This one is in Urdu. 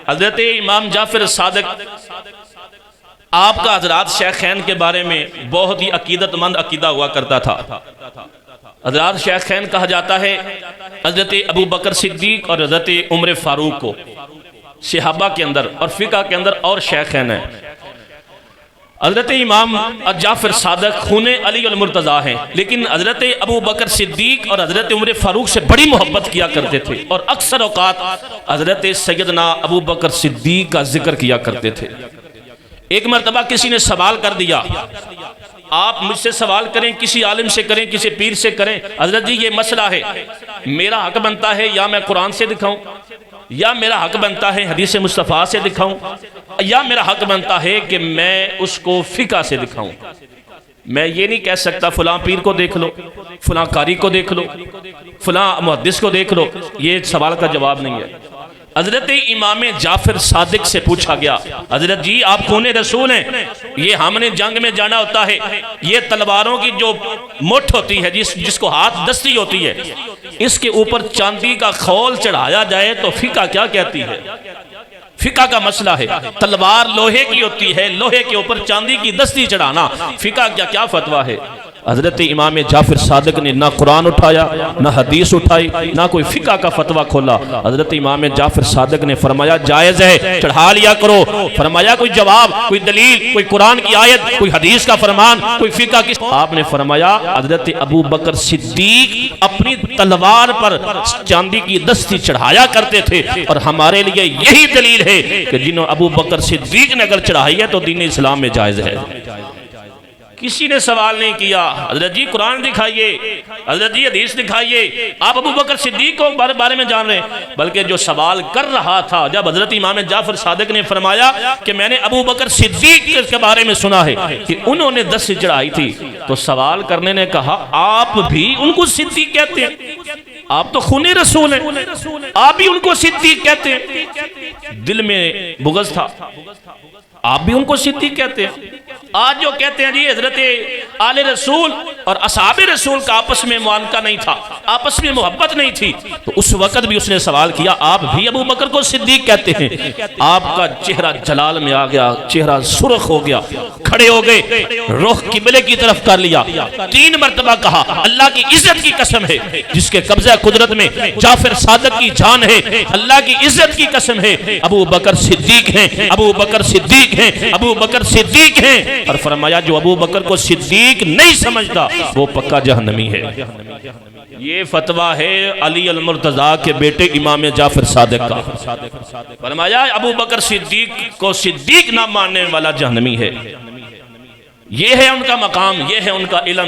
حضرت امام جعفر صادق آپ کا حضرات شیخین کے بارے میں بہت ہی عقیدت مند عقیدہ ہوا کرتا تھا۔ حضرات شیخین کہا جاتا ہے حضرت ابو بکر صدیق اور حضرت عمر فاروق کو، صحابہ کے اندر اور فقہ کے اندر اور شیخین ہیں۔ حضرت امام جعفر صادق خون علی المرتضیٰ ہیں، لیکن حضرت ابو بکر صدیق اور حضرت عمر فاروق سے بڑی محبت کیا کرتے تھے، اور اکثر اوقات حضرت سیدنا ابو بکر صدیق کا ذکر کیا کرتے تھے۔ ایک مرتبہ کسی نے سوال کر دیا، آپ مجھ سے سوال کریں، کسی عالم سے کریں، کسی پیر سے کریں، حضرت جی یہ مسئلہ ہے، میرا حق بنتا ہے یا میں قرآن سے دکھاؤں، یا میرا حق بنتا ہے حدیث مصطفیٰ سے دکھاؤں، یا میرا حق بنتا ہے کہ میں اس کو فقہ سے دکھاؤں۔ میں یہ نہیں کہہ سکتا فلاں پیر کو دیکھ لو، فلاں قاری کو دیکھ لو، فلاں محدث کو دیکھ لو، یہ سوال کا جواب نہیں ہے۔ حضرت امام جعفر صادق سے پوچھا گیا، حضرت جی آپ خون رسول ہیں، یہ ہم نے جنگ میں جانا ہوتا ہے، یہ تلواروں کی جو مٹھ ہوتی ہے، جس کو ہاتھ دستی ہوتی ہے، اس کے اوپر چاندی کا خول چڑھایا جائے تو فقہ کیا کہتی ہے؟ فقہ کا مسئلہ ہے، تلوار لوہے کی ہوتی ہے، لوہے کے اوپر چاندی کی دستی چڑھانا، فقہ کیا فتویٰ ہے؟ حضرت امام جعفر صادق نے نہ قرآن اٹھایا، نہ حدیث اٹھائی، نہ کوئی فقہ کا فتویٰ کھولا۔ حضرت امام جعفر صادق نے فرمایا جائز ہے، چڑھا لیا کرو۔ فرمایا کوئی جواب، کوئی دلیل، کوئی قرآن کی آیت، کوئی حدیث کا فرمان، کوئی فقہ کی؟ آپ نے فرمایا حضرت ابو بکر صدیق اپنی تلوار پر چاندی کی دستی چڑھایا کرتے تھے، اور ہمارے لیے یہی دلیل ہے کہ جنہوں ابو بکر صدیق نے اگر چڑھائی ہے تو دین اسلام میں جائز ہے۔ کسی نے سوال نہیں کیا، حضرت جی قرآن دکھائیے، حضرت جی حدیث دکھائیے، آپ ابو بکر صدیق کو بارے میں جان رہے ہیں۔ بلکہ جو سوال کر رہا تھا، جب حضرت امام جعفر صادق نے فرمایا کہ میں نے ابو بکر صدیق کے بارے میں سنا ہے کہ انہوں نے دستی چڑھائی تھی، تو سوال کرنے نے کہا آپ بھی ان کو صدیق کہتے ہیں؟ آپ تو خون رسول ہیں، آپ بھی ان کو صدیق کہتے ہیں؟ دل میں بغض تھا، آپ بھی ان کو صدیق کہتے ہیں؟ آج جو کہتے ہیں جی حضرت آل رسول اور اصحاب رسول کا آپس میں معانقہ نہیں تھا، آپس میں محبت نہیں تھی، تو اس وقت بھی اس نے سوال کیا آپ بھی ابو بکر کو صدیق کہتے ہیں؟ آپ کا چہرہ جلال میں آ گیا، چہرہ سرخ ہو گیا، کھڑے ہو گئے، رخ قبلے کی طرف کر لیا، 3 مرتبہ کہا اللہ کی عزت کی قسم ہے جس کے قبضہ قدرت میں جعفر صادق کی جان ہے، اللہ کی عزت کی قسم ہے ابو بکر صدیق ہیں، ابو بکر صدیق ہیں، ابو بکر صدیق ہیں۔ اور فرمایا جو ابو بکر کو صدیق نہیں سمجھتا وہ پکا جہنمی ہے۔ یہ فتویٰ ہے علی المرتضیٰ کے بیٹے امام جعفر صادق کا۔ فرمایا ابو بکر صدیق کو صدیق نہ ماننے والا جہنمی ہے۔ یہ ہے ان کا مقام، یہ ہے ان کا علم۔